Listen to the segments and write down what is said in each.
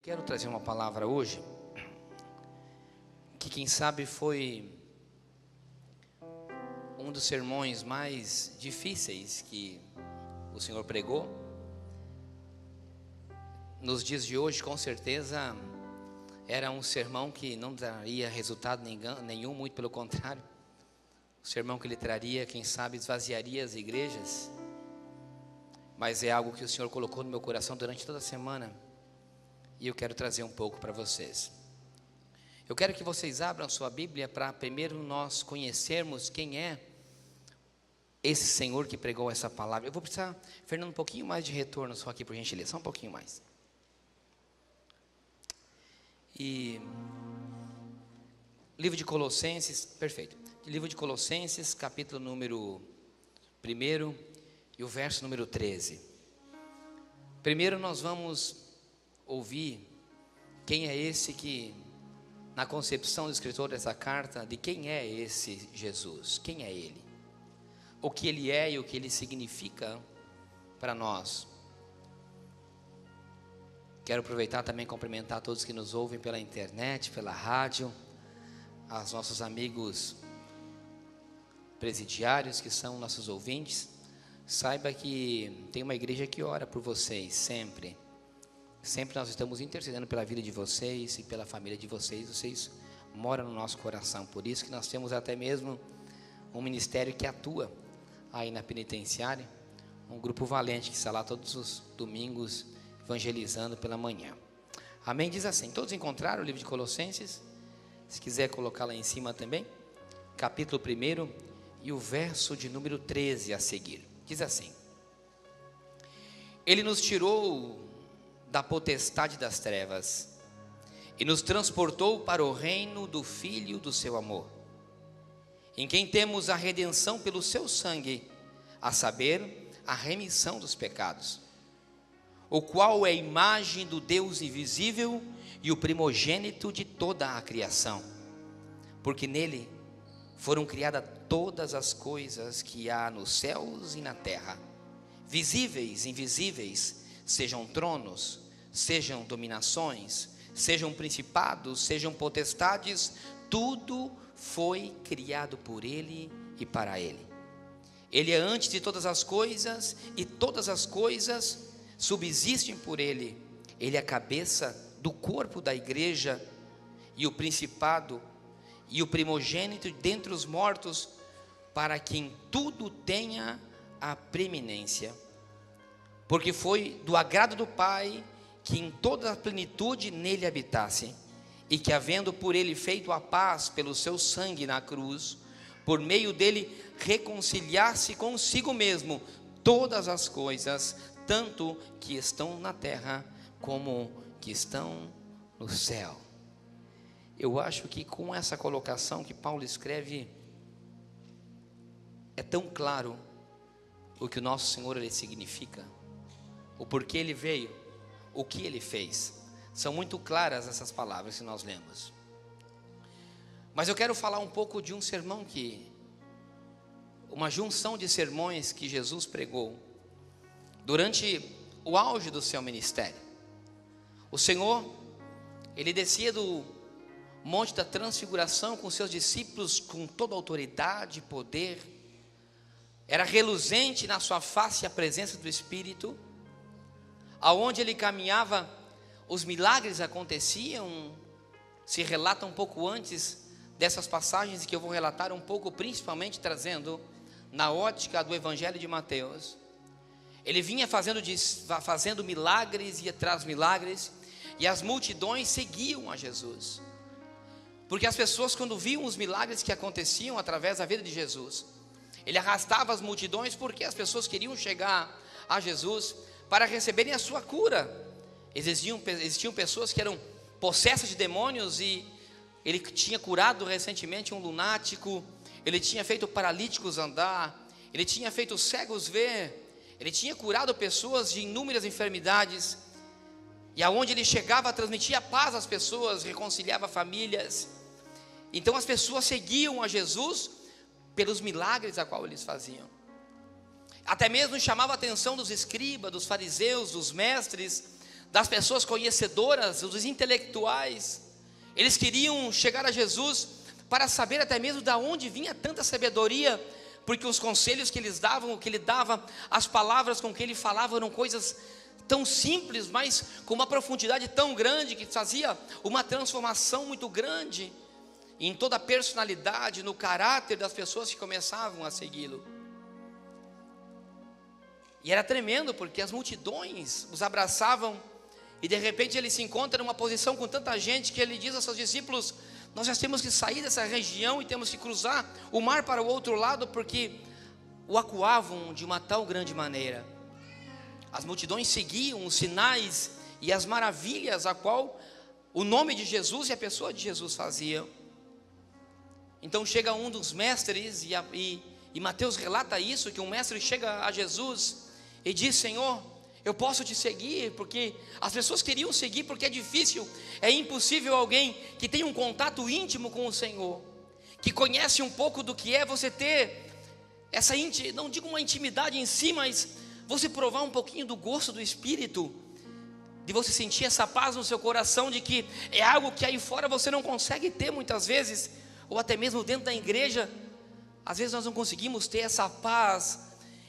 Quero trazer uma palavra hoje, que quem sabe foi um dos sermões mais difíceis que o Senhor pregou. Nos dias de hoje, com certeza, era um sermão que não daria resultado nenhum, muito pelo contrário. O sermão que ele traria, quem sabe, esvaziaria as igrejas. Mas é algo que o Senhor colocou no meu coração durante toda a semana. E eu quero trazer um pouco para vocês. Eu quero que vocês abram sua Bíblia para primeiro nós conhecermos quem é esse Senhor que pregou essa palavra. Eu vou precisar, Fernando, um pouquinho mais de retorno só aqui, por gentileza, só um pouquinho mais. E livro de Colossenses, perfeito. Livro de Colossenses, capítulo número 1 e o verso número 13. Primeiro nós vamos ouvir quem é esse que, na concepção do escritor dessa carta, de quem é esse Jesus, quem é ele, o que ele é e o que ele significa para nós. Quero aproveitar também e cumprimentar todos que nos ouvem pela internet, pela rádio, aos nossos amigos presidiários que são nossos ouvintes. Saiba que tem uma igreja que ora por vocês sempre. Sempre nós estamos intercedendo pela vida de vocês e pela família de vocês. Vocês moram no nosso coração. Por isso que nós temos até mesmo um ministério que atua aí na penitenciária. Um grupo valente que está lá todos os domingos evangelizando pela manhã. Amém? Diz assim, todos encontraram o livro de Colossenses? Se quiser colocar lá em cima também. Capítulo 1 e o verso de número 13 a seguir. Diz assim: Ele nos tirou da potestade das trevas e nos transportou para o reino do Filho do seu amor, em quem temos a redenção pelo seu sangue, a saber, a remissão dos pecados, o qual é a imagem do Deus invisível e o primogênito de toda a criação, porque nele foram criadas todas as coisas que há nos céus e na terra, visíveis e invisíveis, sejam tronos, sejam dominações, sejam principados, sejam potestades, tudo foi criado por Ele e para Ele. Ele é antes de todas as coisas e todas as coisas subsistem por Ele. Ele é a cabeça do corpo da igreja e o principado e o primogênito dentre os mortos, para que em tudo tenha a preeminência. Porque foi do agrado do Pai que em toda a plenitude nele habitasse, e que havendo por ele feito a paz pelo seu sangue na cruz, por meio dele reconciliasse consigo mesmo todas as coisas, tanto que estão na terra como que estão no céu. Eu acho que com essa colocação que Paulo escreve, é tão claro o que o nosso Senhor ele significa, o porquê ele veio, o que ele fez. São muito claras essas palavras que nós lemos. Mas eu quero falar um pouco de um sermão uma junção de sermões que Jesus pregou durante o auge do seu ministério. O Senhor, ele descia do Monte da Transfiguração com seus discípulos com toda a autoridade e poder. Era reluzente na sua face a presença do Espírito. Aonde ele caminhava, os milagres aconteciam. Se relata um pouco antes dessas passagens que eu vou relatar um pouco, principalmente trazendo na ótica do Evangelho de Mateus. Ele vinha fazendo milagres e atrás milagres, e as multidões seguiam a Jesus, porque as pessoas, quando viam os milagres que aconteciam através da vida de Jesus, ele arrastava as multidões, porque as pessoas queriam chegar a Jesus para receberem a sua cura. Existiam pessoas que eram possessas de demônios, e ele tinha curado recentemente um lunático, ele tinha feito paralíticos andar, ele tinha feito cegos ver, ele tinha curado pessoas de inúmeras enfermidades, e aonde ele chegava transmitia paz às pessoas, reconciliava famílias. Então as pessoas seguiam a Jesus pelos milagres a qual eles faziam. Até mesmo chamava a atenção dos escribas, dos fariseus, dos mestres, das pessoas conhecedoras, dos intelectuais. Eles queriam chegar a Jesus para saber até mesmo de onde vinha tanta sabedoria, porque os conselhos que eles davam, o que ele dava, as palavras com que ele falava eram coisas tão simples, mas com uma profundidade tão grande, que fazia uma transformação muito grande em toda a personalidade, no caráter das pessoas que começavam a segui-lo. E era tremendo, porque as multidões os abraçavam, e de repente ele se encontra numa posição com tanta gente, que ele diz aos seus discípulos: nós já temos que sair dessa região e temos que cruzar o mar para o outro lado, porque o acuavam de uma tal grande maneira. As multidões seguiam os sinais e as maravilhas a qual o nome de Jesus e a pessoa de Jesus faziam. Então chega um dos mestres, e Mateus relata isso, que um mestre chega a Jesus e diz: Senhor, eu posso te seguir? Porque as pessoas queriam seguir, porque é difícil, é impossível alguém que tem um contato íntimo com o Senhor, que conhece um pouco do que é você ter essa, não digo uma intimidade em si, mas você provar um pouquinho do gosto do Espírito, de você sentir essa paz no seu coração, de que é algo que aí fora você não consegue ter muitas vezes, ou até mesmo dentro da igreja. Às vezes nós não conseguimos ter essa paz,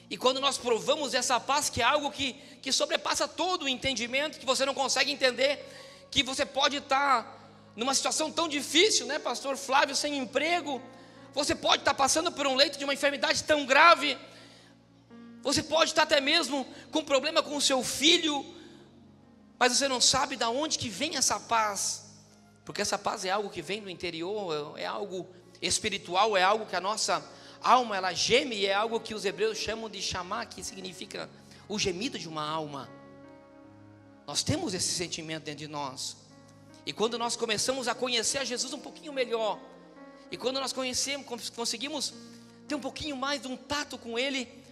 e quando nós provamos essa paz, que é algo que sobrepassa todo o entendimento, que você não consegue entender, que você pode estar numa situação tão difícil, né, pastor Flávio, sem emprego, você pode estar passando por um leito de uma enfermidade tão grave, você pode estar até mesmo com problema com o seu filho, mas você não sabe de onde que vem essa paz, porque essa paz é algo que vem do interior, é algo espiritual, é algo que a nossa alma ela geme, e é algo que os hebreus chamam de chamar, que significa o gemido de uma alma. Nós temos esse sentimento dentro de nós, e quando nós começamos a conhecer a Jesus um pouquinho melhor, e quando nós conseguimos ter um pouquinho mais de um tato com Ele,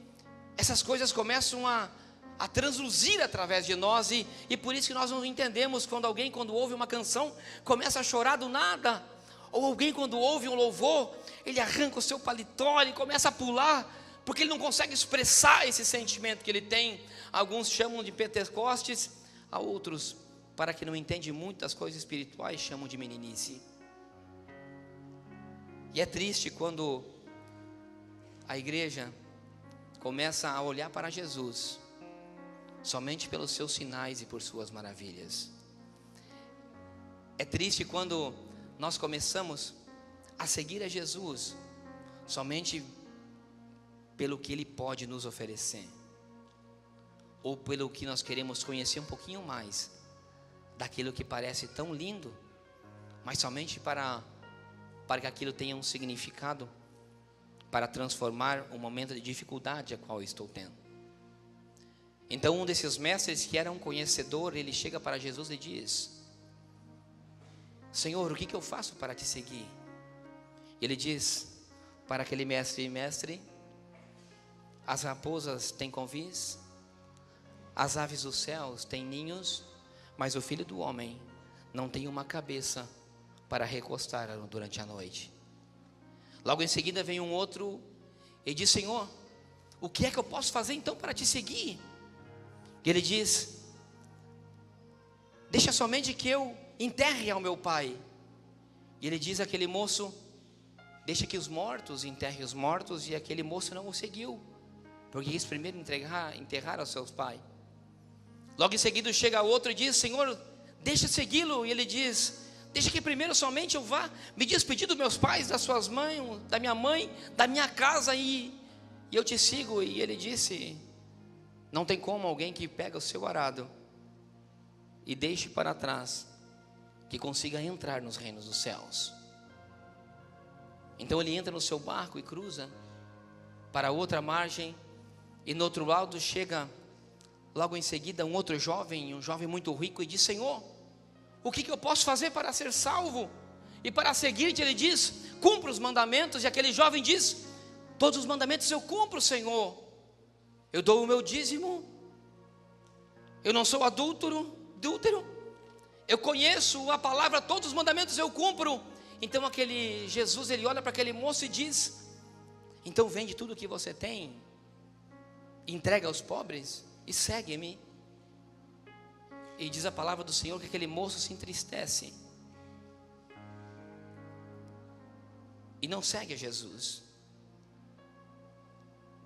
essas coisas começam a transluzir através de nós, e por isso que nós não entendemos quando alguém, quando ouve uma canção, começa a chorar do nada, ou alguém quando ouve um louvor, ele arranca o seu paletó e começa a pular, porque ele não consegue expressar esse sentimento que ele tem. Alguns chamam de Pentecostes, a outros, para que não entende muito das coisas espirituais, chamam de meninice. E é triste quando a igreja começa a olhar para Jesus somente pelos seus sinais e por suas maravilhas. É triste quando nós começamos a seguir a Jesus somente pelo que Ele pode nos oferecer, ou pelo que nós queremos conhecer um pouquinho mais daquilo que parece tão lindo, mas somente para que aquilo tenha um significado, para transformar um momento de dificuldade a qual eu estou tendo. Então um desses mestres, que era um conhecedor, ele chega para Jesus e diz: Senhor, o que eu faço para te seguir? Ele diz para aquele mestre: mestre, as raposas têm covis, as aves dos céus têm ninhos, mas o Filho do Homem não tem uma cabeça para recostar durante a noite. Logo em seguida vem um outro e diz: Senhor, o que é que eu posso fazer então para te seguir? E ele diz: deixa somente que eu enterre ao meu pai. E ele diz àquele moço: deixa que os mortos enterrem os mortos. E aquele moço não o seguiu, porque quis primeiro enterrar aos seus pais. Logo em seguida chega outro e diz: Senhor, deixa segui-lo. E ele diz: deixa que primeiro somente eu vá me despedir dos meus pais, das suas mães, da minha mãe, da minha casa, e eu te sigo. E ele disse: não tem como alguém que pega o seu arado e deixe para trás, que consiga entrar nos reinos dos céus. Então ele entra no seu barco e cruza para outra margem, e no outro lado chega logo em seguida um outro jovem, um jovem muito rico, e diz: Senhor, o que eu posso fazer para ser salvo e para seguir-te? Ele diz: cumpra os mandamentos. E aquele jovem diz: todos os mandamentos eu cumpro, Senhor. Eu dou o meu dízimo, eu não sou adúltero, eu conheço a palavra, todos os mandamentos eu cumpro. Então aquele Jesus, ele olha para aquele moço e diz: então vende tudo o que você tem, entrega aos pobres e segue-me. E diz a palavra do Senhor que aquele moço se entristece e não segue a Jesus.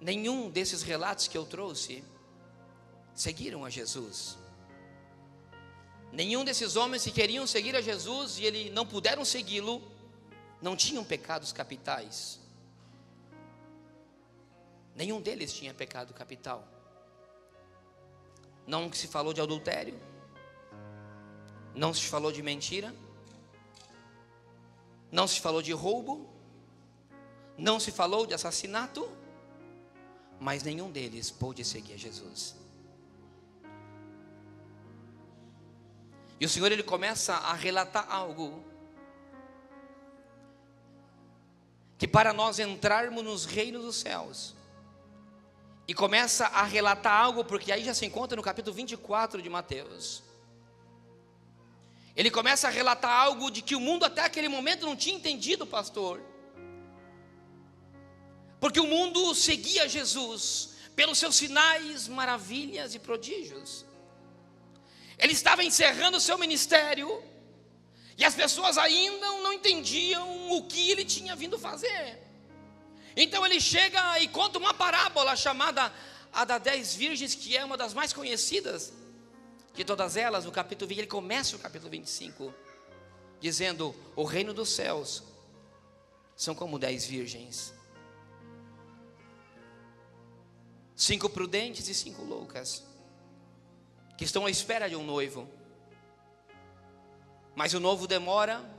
Nenhum desses relatos que eu trouxe seguiram a Jesus. Nenhum desses homens que queriam seguir a Jesus e ele não puderam segui-lo, não tinham pecados capitais. Nenhum deles tinha pecado capital. Não se falou de adultério, não se falou de mentira, não se falou de roubo, não se falou de assassinato, mas nenhum deles pôde seguir a Jesus. E o Senhor, ele começa a relatar algo que para nós entrarmos nos reinos dos céus, e começa a relatar algo, porque aí já se encontra no capítulo 24 de Mateus. Ele começa a relatar algo de que o mundo até aquele momento não tinha entendido, pastor. Porque o mundo seguia Jesus pelos seus sinais, maravilhas e prodígios. Ele estava encerrando o seu ministério e as pessoas ainda não entendiam o que ele tinha vindo fazer. Então ele chega e conta uma parábola chamada a das 10 virgens, que é uma das mais conhecidas de todas elas. No capítulo 20, ele começa o capítulo 25 dizendo: o reino dos céus são como 10 virgens, 5 prudentes e 5 loucas, que estão à espera de um noivo. Mas o noivo demora,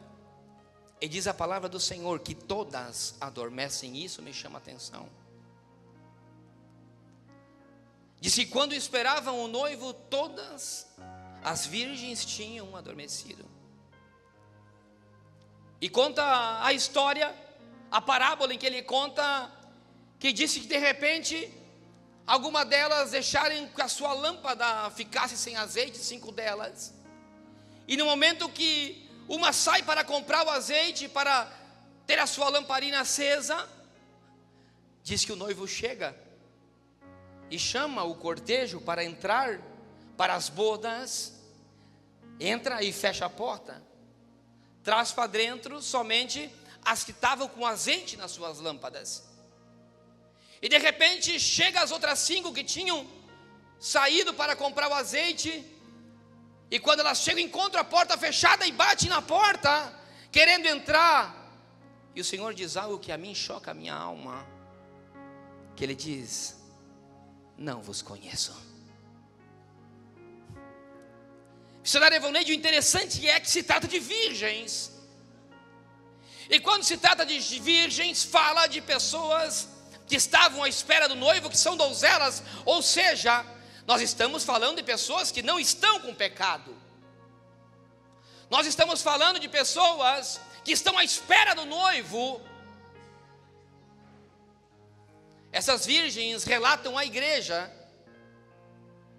e diz a palavra do Senhor que todas adormecem. Isso me chama a atenção. Diz que quando esperavam o noivo, todas as virgens tinham adormecido. E conta a história, a parábola em que ele conta, que disse que de repente alguma delas deixarem que a sua lâmpada ficasse sem azeite, 5 delas. E no momento que uma sai para comprar o azeite, para ter a sua lamparina acesa, diz que o noivo chega e chama o cortejo para entrar para as bodas. Entra e fecha a porta, traz para dentro somente as que estavam com azeite nas suas lâmpadas. E de repente chega as outras 5 que tinham saído para comprar o azeite, e quando elas chegam, encontram a porta fechada e batem na porta, querendo entrar. E o Senhor diz algo que a mim choca a minha alma, que Ele diz: não vos conheço. Missionário Evoneide, o interessante é que se trata de virgens. E quando se trata de virgens, fala de pessoas que estavam à espera do noivo, que são donzelas, ou seja, nós estamos falando de pessoas que não estão com pecado. Nós estamos falando de pessoas que estão à espera do noivo. Essas virgens relatam à igreja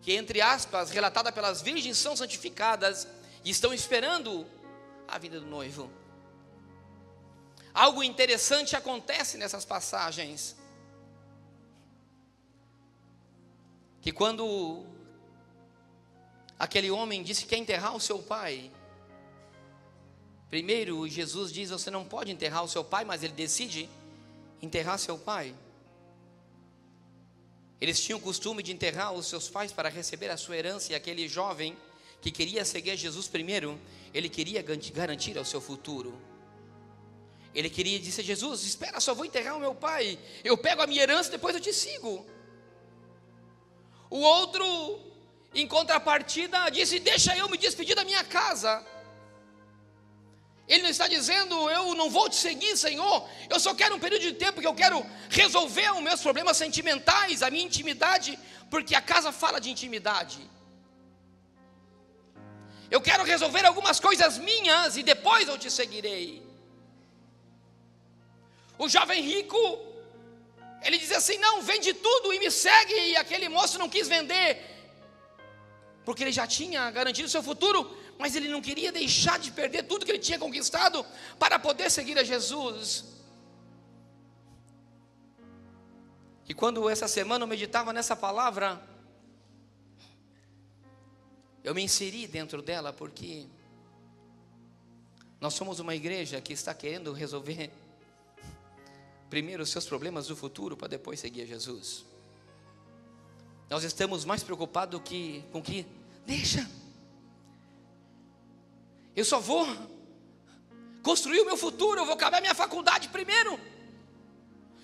que, entre aspas, relatada pelas virgens, são santificadas e estão esperando a vinda do noivo. Algo interessante acontece nessas passagens, que quando aquele homem disse que quer enterrar o seu pai, primeiro Jesus diz: você não pode enterrar o seu pai, mas ele decide enterrar seu pai. Eles tinham o costume de enterrar os seus pais para receber a sua herança, e aquele jovem que queria seguir Jesus primeiro, ele queria garantir ao seu futuro. Ele queria dizer: Jesus, espera, só vou enterrar o meu pai, eu pego a minha herança, depois eu te sigo. O outro, em contrapartida, disse: deixa eu me despedir da minha casa. Ele não está dizendo: eu não vou te seguir, Senhor, eu só quero um período de tempo que eu quero resolver os meus problemas sentimentais, a minha intimidade, porque a casa fala de intimidade. Eu quero resolver algumas coisas minhas e depois eu te seguirei. O jovem rico, ele diz assim: não, vende tudo e me segue. E aquele moço não quis vender, porque ele já tinha garantido o seu futuro, mas ele não queria deixar de perder tudo que ele tinha conquistado para poder seguir a Jesus. E quando essa semana eu meditava nessa palavra, eu me inseri dentro dela porque nós somos uma igreja que está querendo resolver primeiro os seus problemas do futuro para depois seguir a Jesus. Nós estamos mais preocupados com que deixa. Eu só vou construir o meu futuro, eu vou acabar minha faculdade primeiro.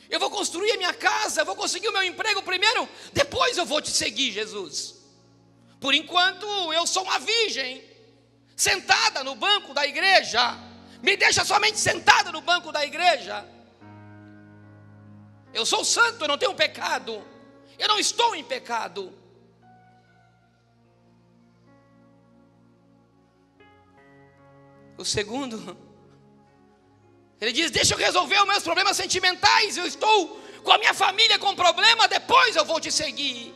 Eu vou construir a minha casa, eu vou conseguir o meu emprego primeiro, depois eu vou te seguir, Jesus. Por enquanto eu sou uma virgem, sentada no banco da igreja. Me deixa somente sentada no banco da igreja. Eu sou santo, eu não tenho pecado. Eu não estou em pecado. O segundo, ele diz: deixa eu resolver os meus problemas sentimentais. Eu estou com a minha família com problema, depois eu vou te seguir.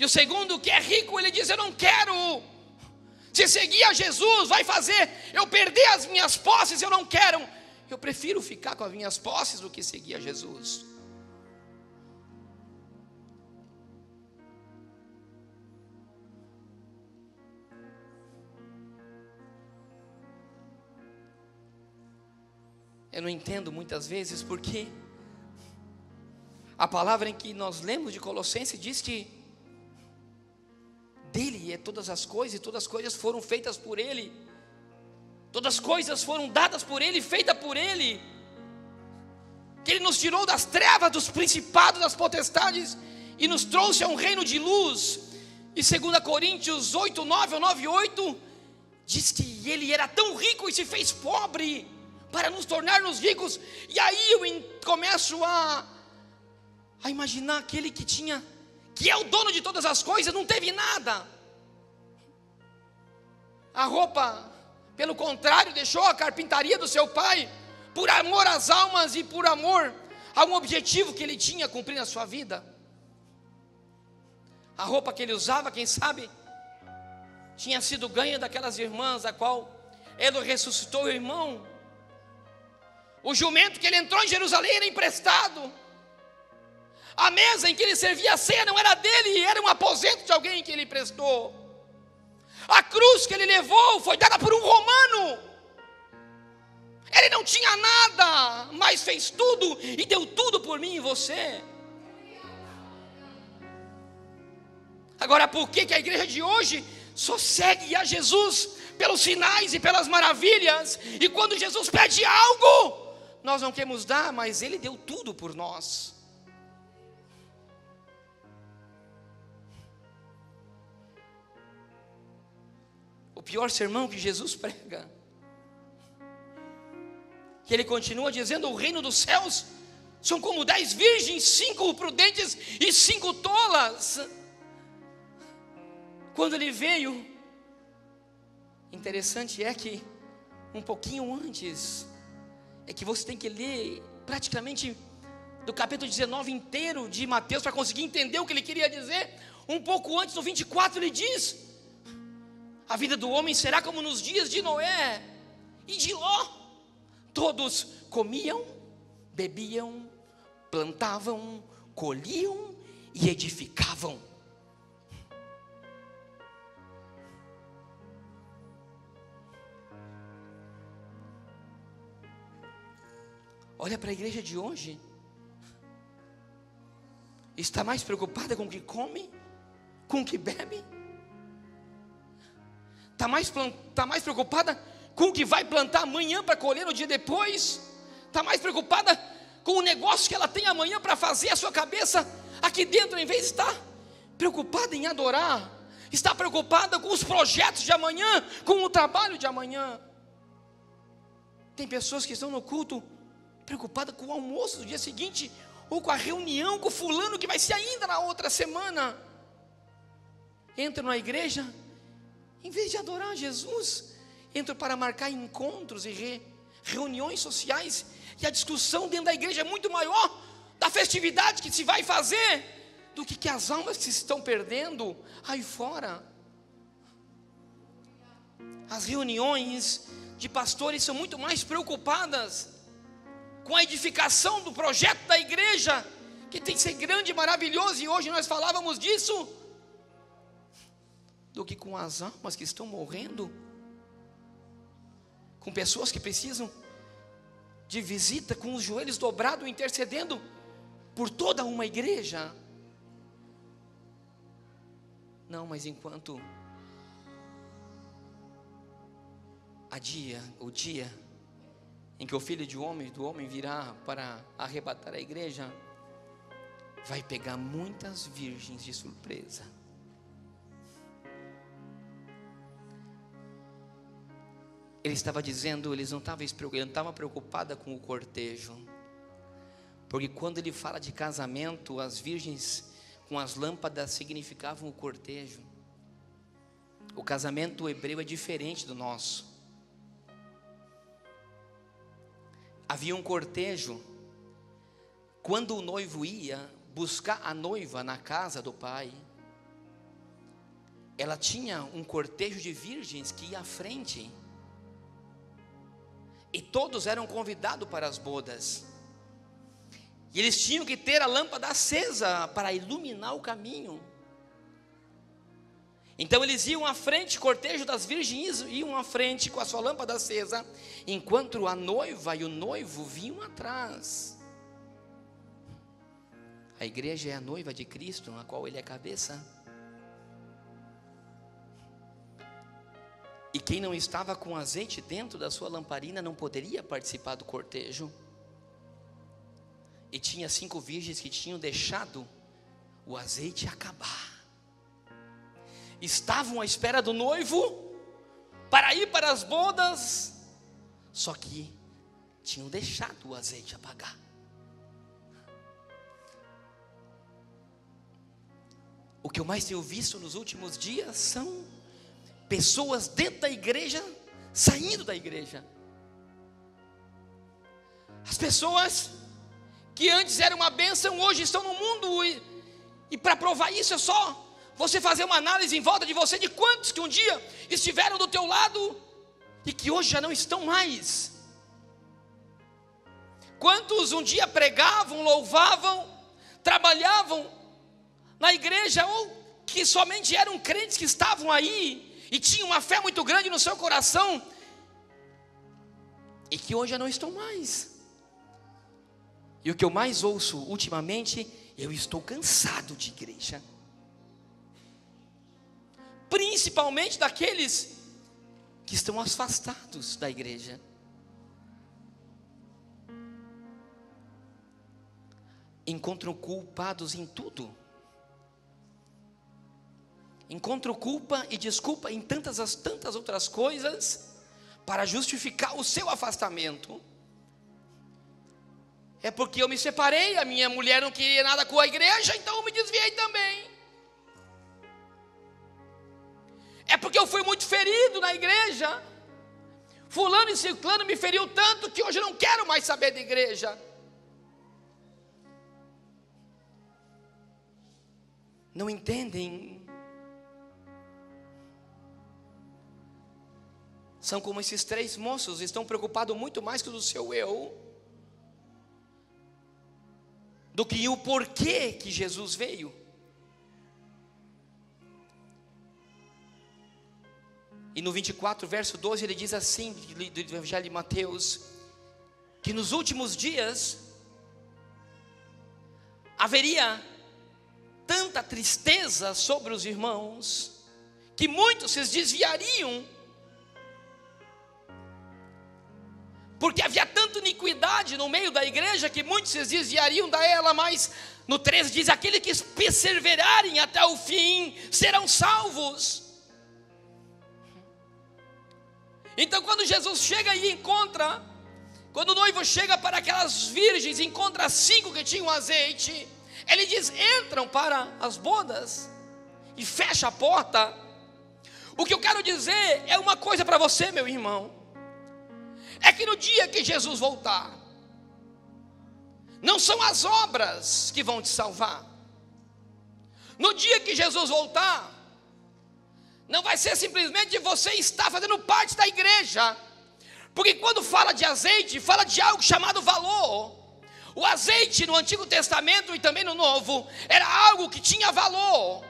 E o segundo, que é rico, ele diz: eu não quero. Se seguir a Jesus vai fazer eu perder as minhas posses, eu não quero. Eu prefiro ficar com as minhas posses do que seguir a Jesus. Eu não entendo muitas vezes porque a palavra em que nós lemos de Colossenses diz que dele é todas as coisas e todas as coisas foram feitas por ele. Todas as coisas foram dadas por ele, feitas por ele. Que ele nos tirou das trevas, dos principados, das potestades e nos trouxe a um reino de luz. E 2 Coríntios 8:9 ou 9:8 diz que ele era tão rico e se fez pobre para nos tornar-nos ricos. E aí eu começo a imaginar aquele que é o dono de todas as coisas, não teve nada. A roupa, pelo contrário, deixou a carpintaria do seu pai, por amor às almas e por amor a um objetivo que ele tinha a cumprir na sua vida. A roupa que ele usava, quem sabe, tinha sido ganha daquelas irmãs, a qual ele ressuscitou o irmão. O jumento que ele entrou em Jerusalém era emprestado. A mesa em que ele servia a ceia não era dele, era um aposento de alguém que ele emprestou. A cruz que ele levou foi dada por um romano. Ele não tinha nada, mas fez tudo e deu tudo por mim e você. Agora, por que a igreja de hoje só segue a Jesus pelos sinais e pelas maravilhas? E quando Jesus pede algo, nós não queremos dar, mas ele deu tudo por nós. O pior sermão que Jesus prega, que ele continua dizendo: o reino dos céus são como 10 virgens, 5 prudentes e 5 tolas. Quando ele veio, interessante é que um pouquinho antes, é que você tem que ler praticamente do capítulo 19 inteiro de Mateus para conseguir entender o que ele queria dizer. Um pouco antes, no 24, ele diz: a vida do homem será como nos dias de Noé e de Ló. Todos comiam, bebiam, plantavam, colhiam e edificavam. Olha para a igreja de hoje. Está mais preocupada com o que come, com o que bebe. Está mais preocupada com o que vai plantar amanhã para colher no dia depois. Está mais preocupada com o negócio que ela tem amanhã para fazer. A sua cabeça aqui dentro, em vez de estar preocupada em adorar, está preocupada com os projetos de amanhã, com o trabalho de amanhã. Tem pessoas que estão no culto preocupada com o almoço do dia seguinte, ou com a reunião com o fulano que vai ser ainda na outra semana. Entram na igreja, em vez de adorar Jesus, entram para marcar encontros e reuniões sociais, e a discussão dentro da igreja é muito maior da festividade que se vai fazer, do que as almas que se estão perdendo aí fora. As reuniões de pastores são muito mais preocupadas com a edificação do projeto da igreja, que tem que ser grande e maravilhoso, e hoje nós falávamos disso, do que com as almas que estão morrendo, com pessoas que precisam de visita, com os joelhos dobrados, intercedendo por toda uma igreja. Não, mas enquanto o dia em que o Filho do homem virá para arrebatar a igreja, vai pegar muitas virgens de surpresa. Ele estava dizendo, ele não estava preocupada com o cortejo, porque quando ele fala de casamento, as virgens com as lâmpadas significavam o cortejo. O casamento hebreu é diferente do nosso. Havia um cortejo. Quando o noivo ia buscar a noiva na casa do pai, ela tinha um cortejo de virgens que ia à frente, e todos eram convidados para as bodas, e eles tinham que ter a lâmpada acesa para iluminar o caminho. Então eles iam à frente, cortejo das virgens iam à frente com a sua lâmpada acesa, enquanto a noiva e o noivo vinham atrás. A igreja é a noiva de Cristo, na qual ele é cabeça. E quem não estava com azeite dentro da sua lamparina não poderia participar do cortejo. E tinha 5 virgens que tinham deixado o azeite acabar. Estavam à espera do noivo para ir para as bodas, só que tinham deixado o azeite apagar. O que eu mais tenho visto nos últimos dias são pessoas dentro da igreja, saindo da igreja. As pessoas que antes eram uma bênção, hoje estão no mundo, e para provar isso é só você fazer uma análise em volta de você, de quantos que um dia estiveram do teu lado, e que hoje já não estão mais. Quantos um dia pregavam, louvavam, trabalhavam na igreja, ou que somente eram crentes que estavam aí, e tinham uma fé muito grande no seu coração, e que hoje já não estão mais. E o que eu mais ouço ultimamente, eu estou cansado de igreja. Principalmente daqueles que estão afastados da igreja. Encontram culpados em tudo. Encontram culpa e desculpa em tantas outras coisas para justificar o seu afastamento. É porque eu me separei, a minha mulher não queria nada com a igreja, então eu me desviei também. É porque eu fui muito ferido na igreja, fulano e ciclano me feriu tanto que hoje eu não quero mais saber de igreja. Não entendem. São como esses 3 moços, estão preocupados muito mais com o seu eu, do que o porquê que Jesus veio. E no 24, verso 12, ele diz assim, do Evangelho de Mateus, que nos últimos dias haveria tanta tristeza sobre os irmãos, que muitos se desviariam, porque havia tanta iniquidade no meio da igreja, que muitos se desviariam da ela. Mas no 13 diz, aqueles que perseverarem até o fim, serão salvos. Então quando Jesus chega e encontra, quando o noivo chega para aquelas virgens, encontra 5 que tinham azeite, ele diz, entram para as bodas, e fecha a porta. O que eu quero dizer é uma coisa para você, meu irmão, é que no dia que Jesus voltar, não são as obras que vão te salvar. No dia que Jesus voltar, não vai ser simplesmente você estar fazendo parte da igreja, porque quando fala de azeite, fala de algo chamado valor. O azeite no Antigo Testamento e também no Novo era algo que tinha valor.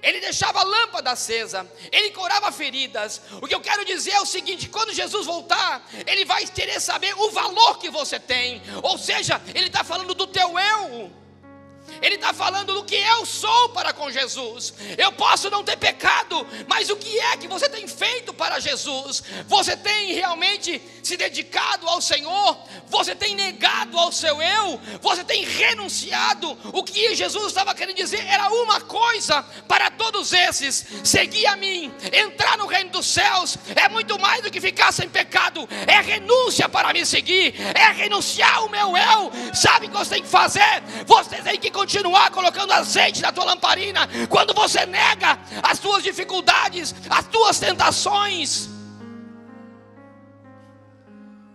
Ele deixava a lâmpada acesa, ele curava feridas. O que eu quero dizer é o seguinte: quando Jesus voltar, ele vai querer saber o valor que você tem. Ou seja, ele está falando do teu eu. Ele está falando do que eu sou para com Jesus. Eu posso não ter pecado, mas o que é que você tem feito para Jesus? Você tem realmente se dedicado ao Senhor? Você tem negado ao seu eu? Você tem renunciado? O que Jesus estava querendo dizer era uma coisa para todos esses: seguir a mim, entrar no reino dos céus é muito mais do que ficar sem pecado. É renúncia para me seguir, é renunciar ao meu eu. Sabe o que você tem que fazer? Você tem que continuar colocando azeite na tua lamparina. Quando você nega as tuas dificuldades, as tuas tentações,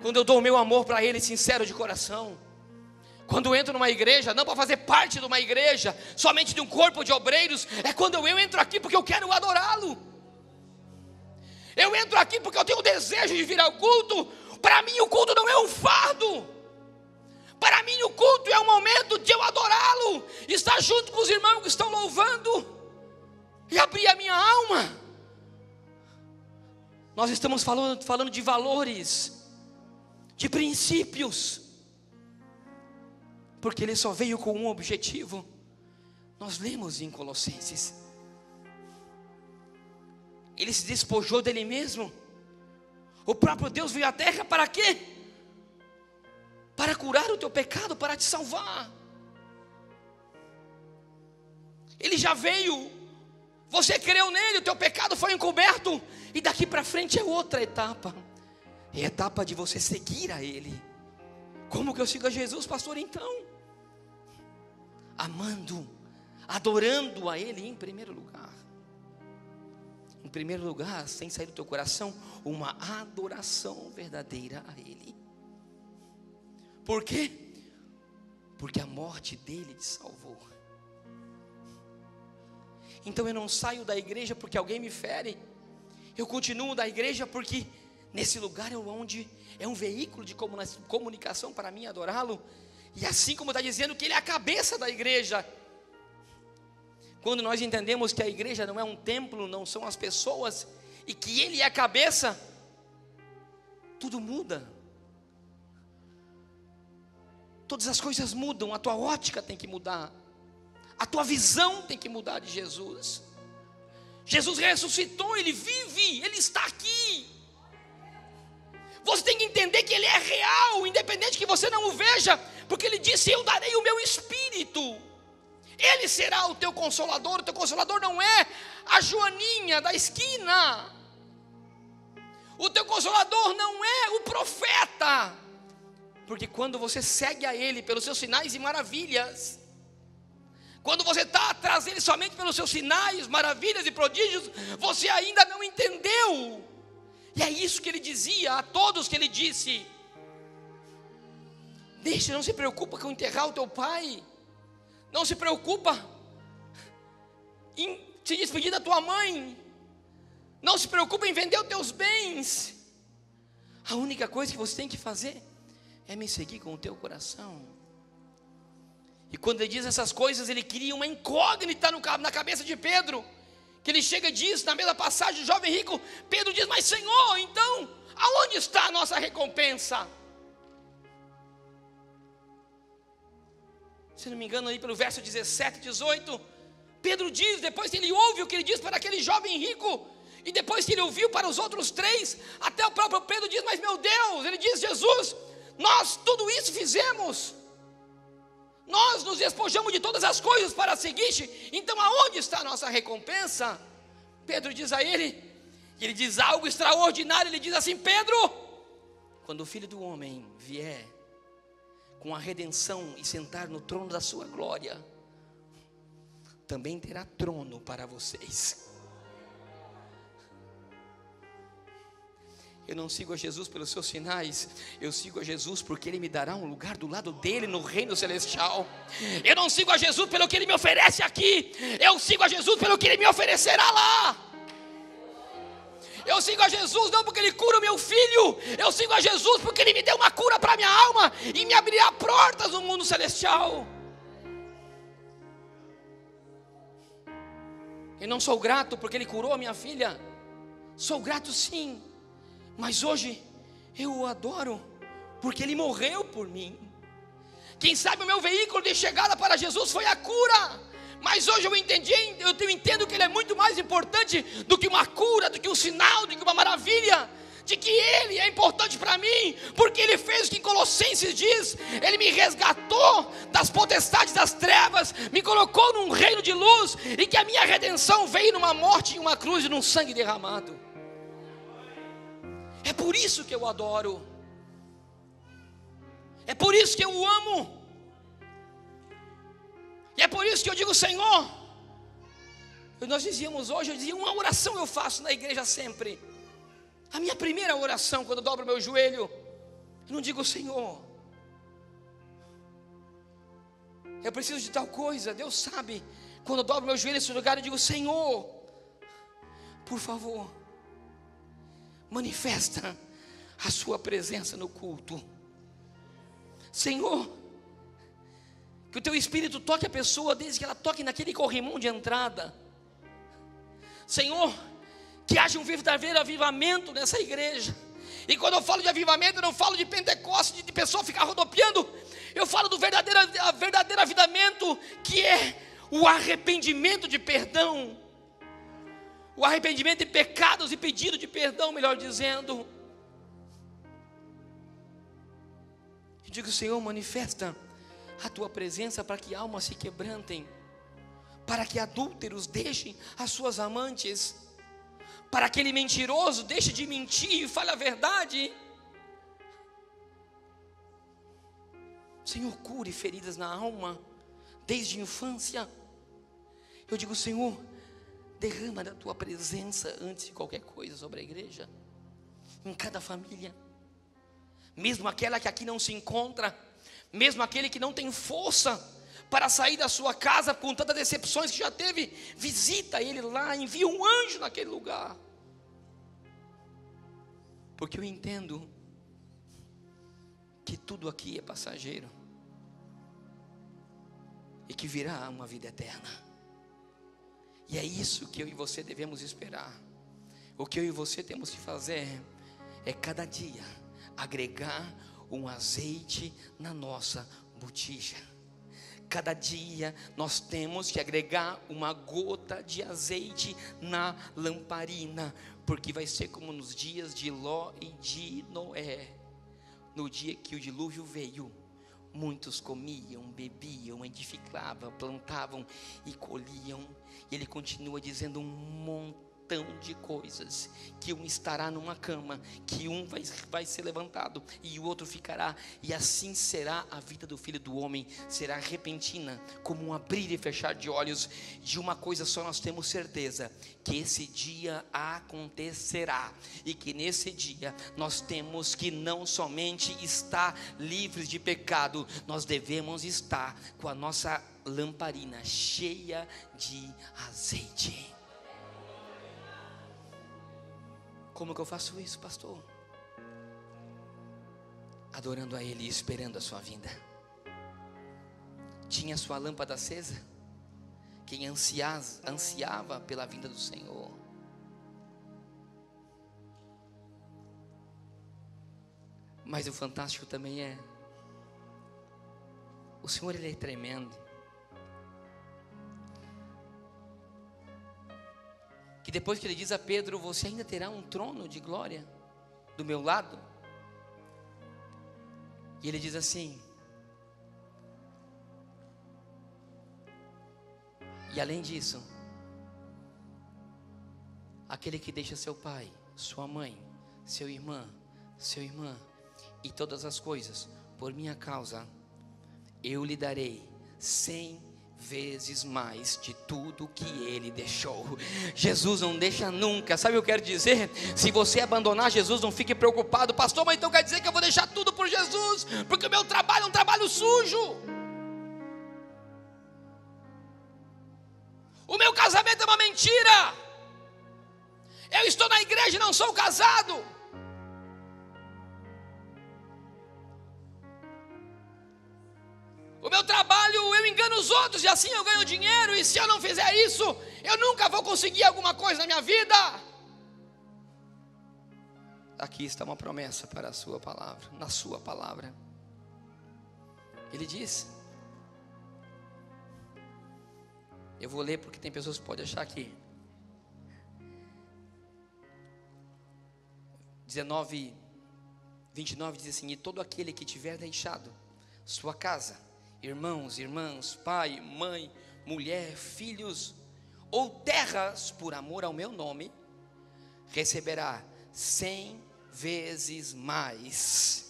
quando eu dou o meu amor para Ele sincero de coração, quando eu entro numa igreja, não para fazer parte de uma igreja, somente de um corpo de obreiros, é quando eu entro aqui porque eu quero adorá-lo. Eu entro aqui porque eu tenho o desejo de vir ao culto. Para mim o culto não é um fardo. Para mim o culto é um momento de eu adorá-lo, estar junto com os irmãos que estão louvando e abrir a minha alma. Nós estamos falando de valores, de princípios, porque ele só veio com um objetivo. Nós lemos em Colossenses, ele se despojou dele mesmo. O próprio Deus veio à terra para quê? Para curar o teu pecado, para te salvar. Ele já veio, você creu nele, o teu pecado foi encoberto, e daqui para frente é outra etapa. É a etapa de você seguir a Ele. Como que eu sigo a Jesus, pastor? Então, amando, adorando a Ele em primeiro lugar. Em primeiro lugar, sem sair do teu coração, uma adoração verdadeira a Ele. Por quê? Porque a morte dele te salvou. Então eu não saio da igreja porque alguém me fere. Eu continuo da igreja porque nesse lugar é onde é um veículo de comunicação para mim adorá-lo. E assim como está dizendo que ele é a cabeça da igreja. Quando nós entendemos que a igreja não é um templo, não são as pessoas, e que ele é a cabeça, tudo muda. Todas as coisas mudam, a tua ótica tem que mudar, a tua visão tem que mudar de Jesus. Jesus ressuscitou, Ele vive, Ele está aqui. Você tem que entender que Ele é real, independente que você não o veja, porque Ele disse: eu darei o meu Espírito. Ele será o teu consolador. O teu consolador não é a Joaninha da esquina. O teu consolador não é o profeta. Porque quando você segue a Ele pelos seus sinais e maravilhas, quando você está atrás dele somente pelos seus sinais, maravilhas e prodígios, você ainda não entendeu. E é isso que ele dizia a todos que ele disse: deixa, não se preocupa com enterrar o teu pai, não se preocupa em se despedir da tua mãe, não se preocupa em vender os teus bens. A única coisa que você tem que fazer é me seguir com o teu coração. E quando ele diz essas coisas, ele cria uma incógnita na cabeça de Pedro, que ele chega e diz, na mesma passagem do jovem rico, Pedro diz: mas Senhor, então, aonde está a nossa recompensa? Se não me engano, aí pelo verso 17, 18, Pedro diz, depois que ele ouve o que ele diz para aquele jovem rico, e depois que ele ouviu para os outros três, até o próprio Pedro diz: mas meu Deus, ele diz: Jesus, nós tudo isso fizemos, nós nos despojamos de todas as coisas para seguir-te, então aonde está a nossa recompensa? Pedro diz a ele, e ele diz algo extraordinário, ele diz assim: Pedro, quando o Filho do Homem vier com a redenção e sentar no trono da sua glória, também terá trono para vocês. Eu não sigo a Jesus pelos seus sinais, eu sigo a Jesus porque Ele me dará um lugar do lado dEle no reino celestial. Eu não sigo a Jesus pelo que Ele me oferece aqui, eu sigo a Jesus pelo que Ele me oferecerá lá. Eu sigo a Jesus não porque Ele cura o meu filho, eu sigo a Jesus porque Ele me deu uma cura para a minha alma e me abrirá portas no mundo celestial. Eu não sou grato porque Ele curou a minha filha, sou grato sim, mas hoje eu o adoro porque Ele morreu por mim. Quem sabe o meu veículo de chegada para Jesus foi a cura, mas hoje eu entendo que Ele é muito mais importante do que uma cura, do que um sinal, do que uma maravilha, de que Ele é importante para mim, porque Ele fez o que em Colossenses diz, Ele me resgatou das potestades das trevas, me colocou num reino de luz, e que a minha redenção veio numa morte, em uma cruz e num sangue derramado. É por isso que eu o adoro, é por isso que eu o amo, e é por isso que eu digo: Senhor, nós dizíamos hoje, eu dizia, uma oração eu faço na igreja sempre. A minha primeira oração, quando eu dobro o meu joelho, eu não digo: Senhor, eu preciso de tal coisa. Deus sabe. Quando eu dobro meu joelho nesse lugar, eu digo: Senhor, por favor, manifesta a sua presença no culto. Senhor, que o teu Espírito toque a pessoa desde que ela toque naquele corrimão de entrada. Senhor, que haja um verdadeiro avivamento nessa igreja. E quando eu falo de avivamento, eu não falo de Pentecostes, de pessoa ficar rodopiando. Eu falo do verdadeiro avivamento, que é o arrependimento de perdão, o arrependimento de pecados e pedido de perdão, melhor dizendo. Eu digo: Senhor, manifesta a tua presença para que almas se quebrantem, para que adúlteros deixem as suas amantes, para aquele mentiroso deixe de mentir e fale a verdade. Senhor, cure feridas na alma desde a infância. Eu digo: Senhor, derrama da tua presença antes de qualquer coisa sobre a igreja, em cada família, mesmo aquela que aqui não se encontra, mesmo aquele que não tem força para sair da sua casa com tantas decepções que já teve, visita ele lá, envia um anjo naquele lugar, porque eu entendo que tudo aqui é passageiro e que virá uma vida eterna. E é isso que eu e você devemos esperar. O que eu e você temos que fazer é cada dia agregar um azeite na nossa botija. Cada dia nós temos que agregar uma gota de azeite na lamparina, porque vai ser como nos dias de Ló e de Noé. No dia que o dilúvio veio, muitos comiam, bebiam, edificavam, plantavam e colhiam. E ele continua dizendo um montão de coisas, que um estará numa cama, que um vai ser levantado e o outro ficará, e assim será a vida do Filho do Homem, será repentina, como um abrir e fechar de olhos. De uma coisa só nós temos certeza, que esse dia acontecerá, e que nesse dia nós temos que não somente estar livres de pecado, nós devemos estar com a nossa lamparina cheia de azeite. Como que eu faço isso, pastor? Adorando a Ele e esperando a sua vinda. Tinha sua lâmpada acesa? Quem ansiava pela vinda do Senhor. Mas o fantástico também é, o Senhor, Ele é tremendo. Que depois que Ele diz a Pedro: você ainda terá um trono de glória do meu lado. E Ele diz assim: e além disso, aquele que deixa seu pai, sua mãe, seu irmã, sua irmã e todas as coisas por minha causa, eu lhe darei 100 vezes mais de tudo que ele deixou. Jesus não deixa nunca. Sabe o que eu quero dizer? Se você abandonar Jesus, não fique preocupado: pastor, mas então quer dizer que eu vou deixar tudo por Jesus, porque o meu trabalho é um trabalho sujo, o meu casamento é uma mentira, Eu estou na igreja e não sou casado. O meu trabalho, eu engano os outros e assim eu ganho dinheiro. E se eu não fizer isso, eu nunca vou conseguir alguma coisa na minha vida. Aqui está uma promessa para a sua palavra, na sua palavra. Ele diz, eu vou ler porque tem pessoas que podem achar aqui. 29 diz assim: e todo aquele que tiver deixado sua casa, irmãos, irmãs, pai, mãe, mulher, filhos ou terras por amor ao meu nome, receberá 100 vezes mais,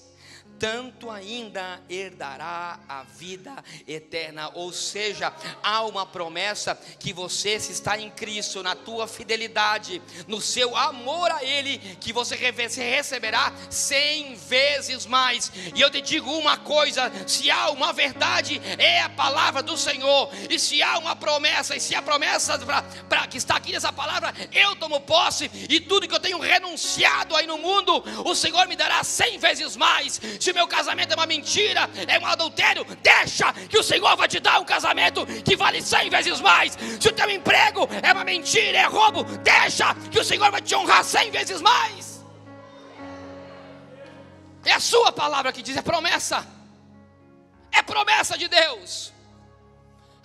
tanto ainda herdará a vida eterna. Ou seja, há uma promessa que você, se está em Cristo, na tua fidelidade, no seu amor a Ele, que você receberá 100 vezes mais. E eu te digo uma coisa: se há uma verdade, é a palavra do Senhor. E se há uma promessa, e se a promessa que está aqui nessa palavra, eu tomo posse, e tudo que eu tenho renunciado aí no mundo, o Senhor me dará 100 vezes mais. Se meu casamento é uma mentira, é um adultério, deixa que o Senhor vai te dar um casamento que vale 100 vezes mais. Se o teu emprego é uma mentira, é roubo, deixa que o Senhor vai te honrar 100 vezes mais. É a sua palavra que diz, é promessa de Deus.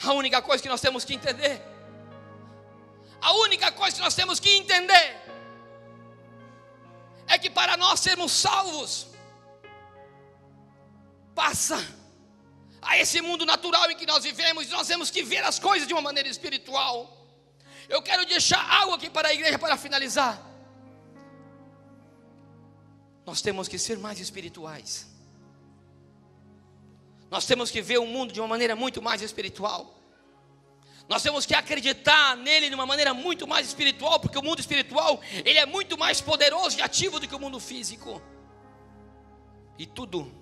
A única coisa que nós temos que entender, é que para nós sermos salvos, passa a esse mundo natural em que nós vivemos, e nós temos que ver as coisas de uma maneira espiritual. Eu quero deixar algo aqui para a igreja para finalizar. Nós temos que ser mais espirituais. Nós temos que ver o mundo de uma maneira muito mais espiritual. Nós temos que acreditar nele de uma maneira muito mais espiritual, porque o mundo espiritual, ele é muito mais poderoso e ativo do que o mundo físico. E tudo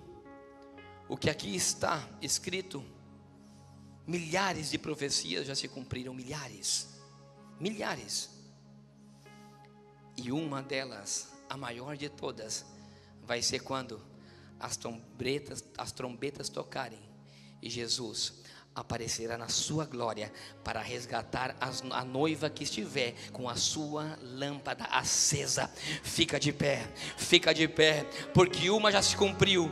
o que aqui está escrito, milhares de profecias já se cumpriram, milhares. E uma delas, a maior de todas, vai ser quando as trombetas tocarem e Jesus aparecerá na sua glória para resgatar a noiva que estiver com a sua lâmpada acesa. Fica de pé, porque uma já se cumpriu.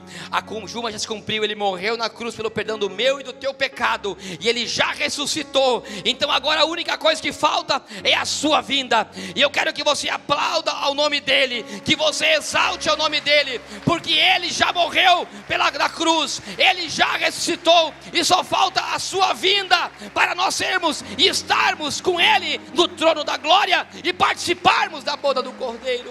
Ele morreu na cruz pelo perdão do meu e do teu pecado, e ele já ressuscitou. Então agora a única coisa que falta é a sua vinda. E eu quero que você aplauda ao nome dele, que você exalte ao nome dele, porque ele já morreu na cruz, ele já ressuscitou, e só falta a sua vinda para nós sermos e estarmos com ele no trono da glória e participarmos da boda do Cordeiro.